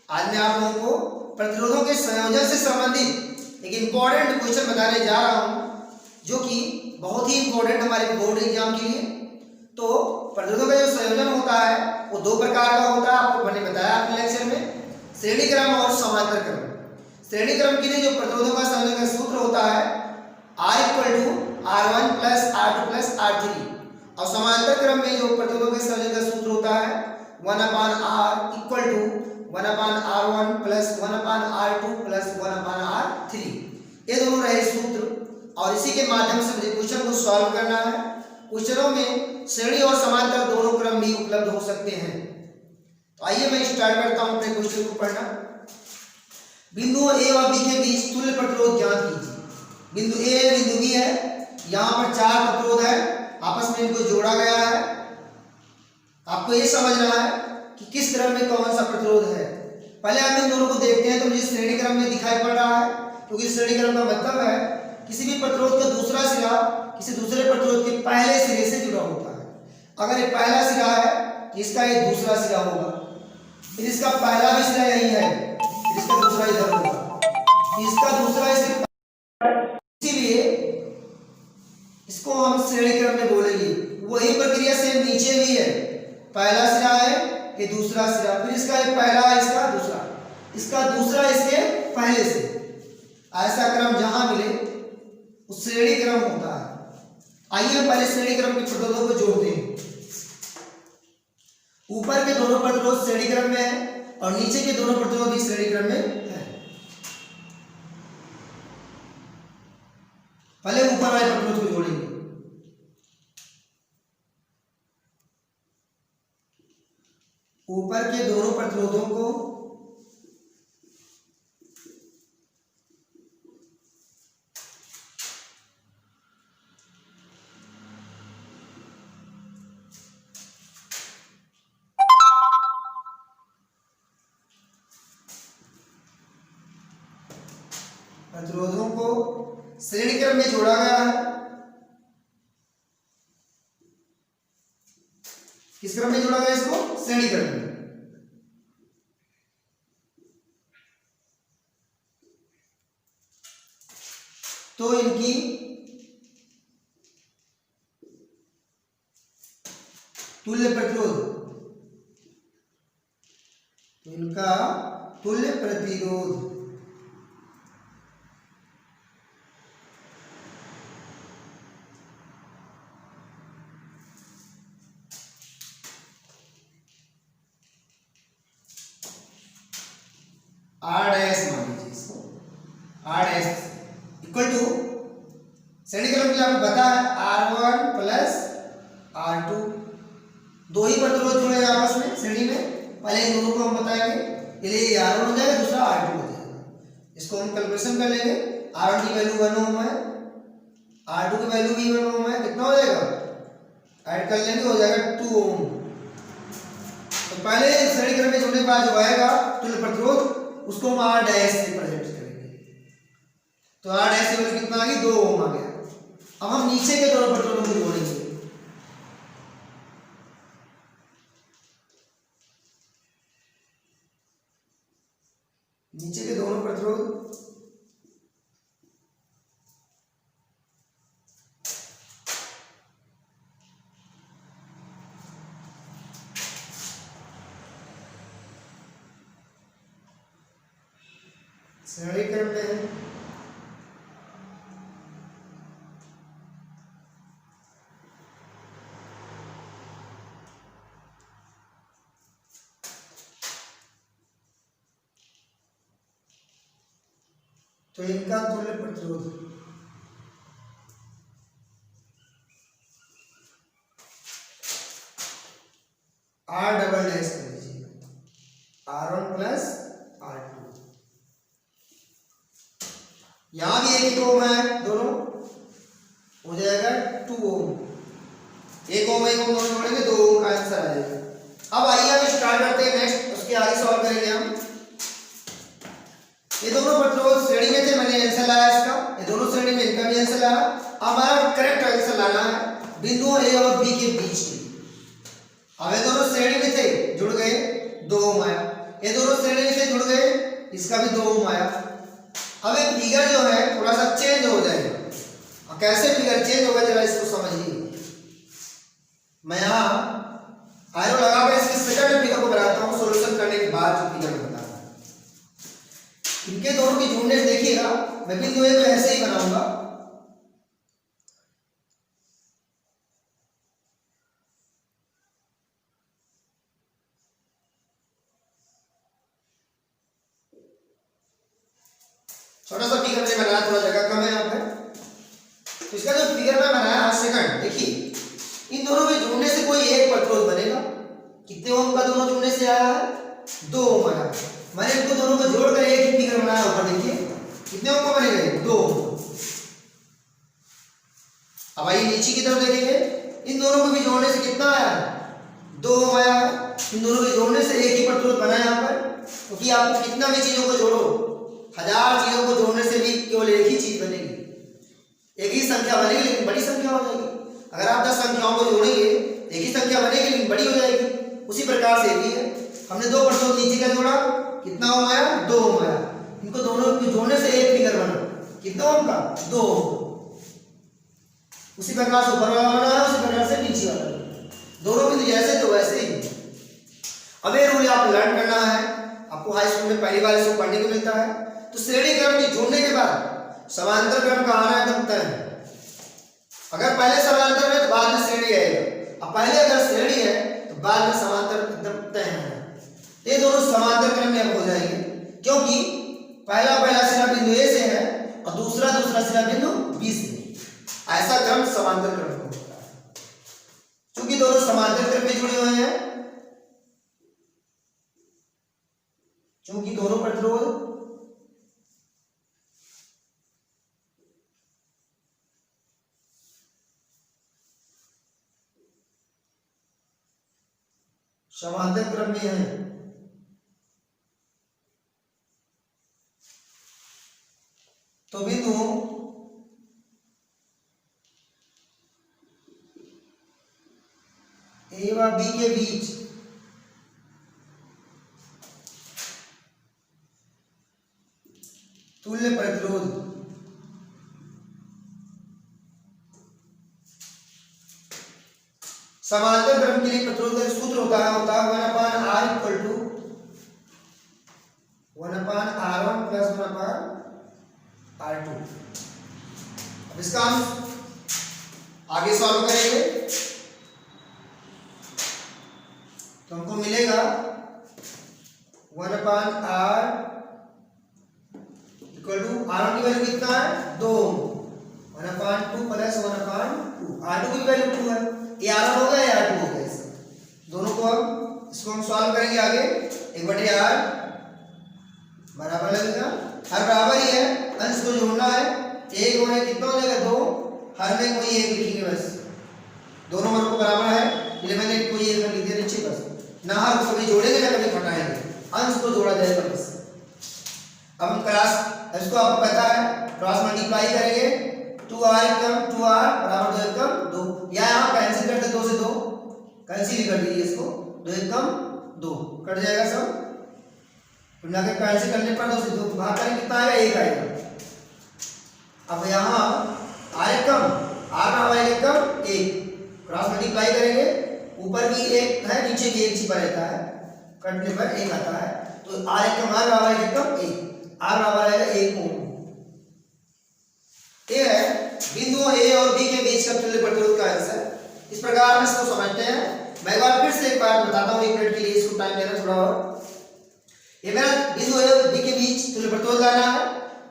आज मैं आप लोगों को प्रतिरोधों के संयोजन से संबंधित एक इम्पोर्टेंट क्वेश्चन बताने जा रहा हूं, जो कि बहुत ही इम्पोर्टेंट हमारे बोर्ड एग्जाम के लिए। तो प्रतिरोधों का जो संयोजन होता है वो दो प्रकार का होता है, आपको मैंने बताया अपने लेक्चर में, श्रेणी क्रम और समांतर क्रम। श्रेणी क्रम के लिए जो प्रतिरोधों का संयोजन का सूत्र होता है R = R1 + R2 + R3, और समांतर क्रम में जो प्रतिरोधों के संयोजन का सूत्र होता है 1/R = 1/R1 + 1/R2 + 1/R3। ये दोनों रहे सूत्र, और इसी के माध्यम से मुझे क्वेश्चन को सॉल्व करना है। क्वेश्चनों में श्रेणी और समांतर दोनों क्रम भी उपलब्ध हो सकते हैं। तो आइए मैं स्टार्ट करता हूं अपने क्वेश्चन को पढ़ना। बिंदु ए और बी के बीच तुल्य प्रतिरोध ज्ञात कीजिए। बिंदु ए बिंदु बी है, यहाँ पर चार प्रतिरोध है, आपस में इनको जोड़ा गया है। आपको ये समझना है कि किस क्रम में कौन सा प्रतिरोध है। पहले हम इन दोनों को देखते हैं, तो मुझे श्रेणी क्रम में दिखाई पड़ रहा है, क्योंकि श्रेणी क्रम का मतलब है किसी भी प्रतिरोध का दूसरा सिरा किसी दूसरे प्रतिरोध के पहले सिरे से जुड़ा होता है। अगर ये पहला सिरा है तो इसका ये दूसरा सिरा होगा, फिर इसका पहला भी सिरा यही है, फिर इसका दूसरा इधर होगा, इसका दूसरा इसके, इसीलिए इसको हम श्रेणी क्रम में बोलेंगे। वही प्रक्रिया सेम नीचे भी है, पहला सिरा है ये दूसरा सिरा, फिर इसका एक पहला इसका दूसरा, इसका दूसरा इसके पहले से, ऐसा क्रम जहां मिले वो श्रेणी क्रम होता है। आइए हम पहले श्रेणी क्रम के प्रतिरोधों को जोड़ते हैं। ऊपर के दोनों प्रतिरोध श्रेणी क्रम में है और नीचे के दोनों प्रतिरोध भी श्रेणी क्रम में है। पहले ऊपर वाले प्रतिरोध को जोड़ेंगे। ऊपर के दोनों प्रतिरोधों को श्रेणी क्रम में जोड़ा गया है। किस क्रम में जोड़ा गया इसको? श्रेणी क्रम में। तो इनकी तुल्य प्रतिरोध, इनका तुल्य प्रतिरोध R डैश मान लीजिए इसको, R डैश इक्वल टू, श्रेणी क्रम के लिए आपको पता है R1 + R2, दो ही प्रतिरोध जुड़े हैं आपस में श्रेणी में। पहले इन दोनों को हम बताएंगे, ये R1 हो जाएगा, दूसरा R2 हो जाएगा। इसको हम कैलकुलेशन कर लेंगे। R1 की वैल्यू 1 ओम है, R2 की वैल्यू भी 1 ओम है, कितना हो जाएगा? ऐड कर लेंगे, हो जाएगा 2 ओम। तो पहले श्रेणी क्रम में जोड़ने के बाद जो आएगा तुल्य प्रतिरोध, उसको हम R डैश से प्रेजेंट करेंगे। तो R डैश की वैल्यू कितना आ गई? 2 ओम आ गया। अब हम नीचे के दोनों प्रतिरोधों को जोड़ेंगे। नीचे के दोनों प्रतिरोध श्रेणी क्रम में है। तो इनका तुल्य प्रतिरोध R डबल डैश कर लीजिए, R1 + R2। यहां भी 1 ओम है, दोनों हो जाएगा 2 ओम। 1 ओम 1 ओम दोनों जोड़ेंगे, 2 ओम का आंसर आ जाएगा। अब आइए हम स्टार्ट करते हैं नेक्स्ट, उसके आगे सॉल्व करेंगे हम। ये दोनों प्रतिरोध श्रेणी में थे, मैंने आंसर लाया इसका, ये दोनों श्रेणी में, इनका भी आंसर लाया। हमारा करेक्ट आंसर लाना है बिंदुओं ए और बी के बीच में। अब ये दोनों श्रेणी में थे, जुड़ गए, 2 ओम आया। ये दोनों श्रेणी से जुड़ इसका भी 2 ओम आया। अब एक फिगर जो है थोड़ा सा चेंज हो जाएगा। और कैसे फिगर चेंज होगा जरा इसको समझिए। मैं यहाँ आयरो लगाकर इसके सेकंड फिगर को बनाता हूँ सॉल्यूशन करने के बाद जो फिगर बनाता हूँ। इनके दोनों की जुड़ने से देखिएगा मैं बिंदु ए को ऐसे ही बनाऊंगा। छोटा सा फिगर मैंने बनाया, थोड़ा जगह कम है यहाँ पे। तो इसका जो फिगर मैं बनाया सेकंड, देखिए इन दोनों में जुड़ने से कोई एक प्रतिरोध बनेगा। कितने ओम का दोनों जुड़ने से आया है? 2 ओम आया। मैंने इनको दोनों को जोड़कर एक ही फिगर बनाया। ऊपर देखिए कितने ओम का बनेगा? 2 ओम। अब आइए नीचे की तरफ देखेंगे, इन दोनों को भी जोड़ने से कितना आया है? 2 ओम आया है। इन दोनों को जोड़ने से एक ही प्रतिरोध बना यहाँ पर, क्योंकि आपको कितना भी चीजों को जोड़ो, 1000 चीजों को जोड़ने से भी केवल एक ही चीज बनेगी, एक ही संख्या बनेगी, लेकिन बड़ी संख्या हो जाएगी। अगर आप 10 संख्याओं को जोड़ेंगे एक ही संख्या बनेगी लेकिन बड़ी हो जाएगी। उसी प्रकार से भी है, हमने 2 प्रतिरोध नीचे का जोड़ा, कितना ओम आया? 2 ओम आया। इनको दोनों को जोड़ने से एक फिगर बना, कितना ओम का? 2 ओम। उसी प्रकार से ऊपर वाला बना है, उसी प्रकार से नीचे वाला, दोनों बिंदु जैसे तो वैसे ही। अब ये रूल आप लर्न करना है, आपको हाई स्कूल में पहली बार इसको पढ़ने को मिलता है। तो श्रेणी क्रम में जोड़ने के बाद समांतर क्रम का आना एकदम तय है। अगर पहले समांतर है तो बाद में श्रेणी आएगा, अब पहले अगर श्रेणी है तो बाद में समांतर एकदम तय है। ये दोनों समांतर क्रम में अब हो जाएंगे, क्योंकि पहला सिरा बिंदु ए से है और दूसरा सिरा बिंदु बी से। ऐसा क्रम समांतर क्रम में होता है। चूंकि दोनों समांतर क्रम में जुड़े हुए हैं, चूंकि दोनों प्रतिरोध समांतर क्रम में है, तो बिंदु ए व बी के बीच तुल्य प्रतिरोध समांतर क्रम के लिए प्रतिरोध का सूत्र होता है 1/r equal to 1/r1 plus 1/r2। अब इसका हम आगे सॉल्व करेंगे तो हमको मिलेगा 1/r इक्वल टू r1 की वैल्यू कितना है? 2। 1/2 प्लस 1/2, r2 की वैल्यू 2 है। ये r1 होगा या r2 होगा? इसका दोनों को इसको हम सॉल्व करेंगे आगे। 1/r बराबर लगेगा, हर बराबर ही है, अंश को जोड़ना है। 1 और 1 कितना हो जाएगा? 2। हर में कोई एक लिखेंगे बस, दोनों वर्ग को बराबर है इसलिए मैंने कोई एक लिख दिया नीचे बस। ना हर को कभी जोड़ेंगे ना कभी घटाएंगे, अंश को जोड़ा जाएगा बस। अब हम क्रॉस, इसको आपको पता है, क्रॉस मल्टीप्लाई करेंगे 2r एकम 2r बराबर 2 एकम 2। यहाँ कैंसिल करते 2 से 2 कैंसिल ही कर दीजिए इसको, 2 एकम 2 कट जाएगा सब। फिर ना कैंसिल करने पर 2 से 2 भाग करें कितना आएगा? 1 आएगा। अब यहाँ r एकम r बराबर 1 एकम 1, क्रॉस मल्टीप्लाई करेंगे, ऊपर भी 1 है नीचे भी 1 छिपा रहता है, कटने पर 1 आता है। तो r एकम r बराबर 1 एकम 1, r बराबर आएगा 1 ओम। ये है बिंदुओं ए और बी के बीच का तुल्य प्रतिरोध का आंसर। इस प्रकार हम इसको समझते हैं। मैं एक बार फिर से एक बार बताता हूँ, 1 मिनट के लिए इसको टाइम देना थोड़ा और। ये मेरा बिंदु ए और बी के बीच तुल्य प्रतिरोध लाना है।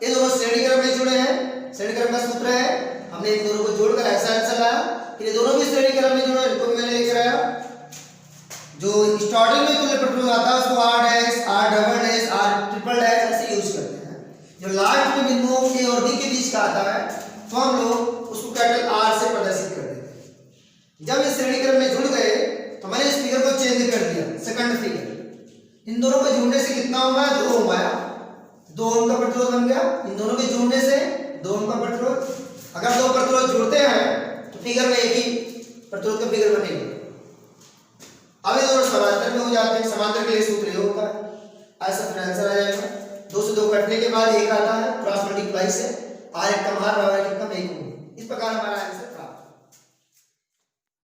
ये दोनों श्रेणी क्रम में जुड़े हैं, श्रेणी क्रम का सूत्र है, हमने इन दोनों को जोड़कर ऐसा आंसर लाया। ये दोनों भी श्रेणी क्रम में जुड़े, इनको मैंने लेकर आया। जो स्टार्टिंग में तुल्य प्रतिरोध आता है उसको r dash, r double dash, r triple dash ऐसे यूज करते हैं। जो लास्ट में बिंदुओं ए और बी के बीच का आता है तो हम लोग उसको कैपिटल R से प्रदर्शित कर देते हैं। जब इस श्रेणी क्रम में जुड़ गए तो मैंने इस फिगर को चेंज कर दिया, सेकंड फिगर। इन दोनों को जोड़ने से कितना ओम आया? 2 ओम आया, 2 ओम का प्रतिरोध बन गया। इन दोनों के जोड़ने से 2 ओम का प्रतिरोध। अगर 2 प्रतिरोध जुड़ते हैं तो फिगर में एक ही प्रतिरोध का फिगर बनेगा। अब ये दोनों समांतर में हो जाते हैं, समांतर के लिए सूत्र ये होता है, ऐसा फिर आंसर आ जाएगा। 2 से से 2 कटने के बाद 1 आता है, क्रॉस मल्टीप्लाई से, R एक कम R बराबर एक कम 1 इस प्रकार हमारा आंसर